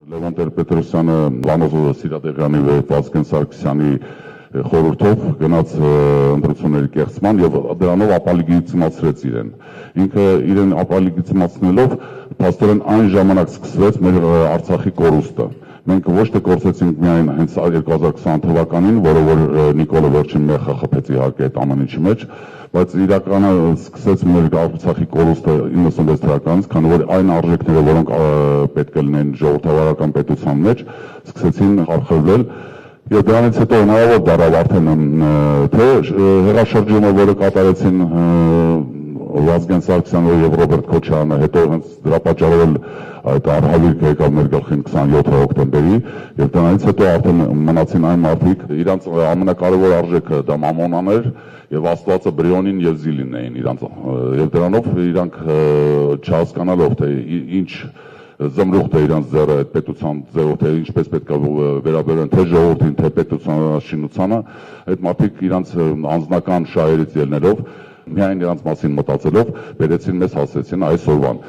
Լևոն Տեր-Պետրոսյանը Վանոց Սիրադեղյանի Վազգեն Սարգսյանի խորհրդով գնաց ընտրությունների կեղծման եւ դրանով ապալիգիցացրեց իրեն։ Ինքը իրեն ապալիգիցացնելով փաստորեն այն ժամանակ սկսվեց մեր Արցախի կորուստը։ Մենք ոչ թե կորցրեցինք միայն հենց 2020 թվականին, որը որ Նիկոլը վերջին մեղ խփեց իհարկե այդ ամեն ինչի մեջ, բայց իրականը սկսեց մեր Արցախի կորուստը 96 թվականից, քանի որ այն արժեքները, որոնք պետք է լինեն ժողովրդավարական պետության մեջ, սկսեցին խարխլվել եւ դրանից հետո հնարավոր դարձավ արդեն թե հեղաշրջումը, որը կատարեցին Վազգեն Սարգսյանը եւ Ռոբերտ Քոչարյանը, հետո հենց դրա պատճառով այդ արհավիրքը եկավ մեր գլխին 27 հոկտեմբերի եւ դրանից հետո արդեն մնացին այն մարդիկ, իրանց ամենակարևոր արժեքը դա մամոնան էր եւ Աստվածը Բրիոնին եւ Զիլին էին իրանց եւ դրանով իրանք չհասկանալով թե ինչ զմրուխտ է իրանց ձեռը այդ պետության ձեռով թե ինչպես պետք է վերաբերեն թե ժողովրդին թե պետությանաշինությանը, այդ մարդիկ իրանց անձնական շահերից ելնելով միայն իրանց մասին մտածելով բերեցին մեզ հասցրեցին այսօրվան։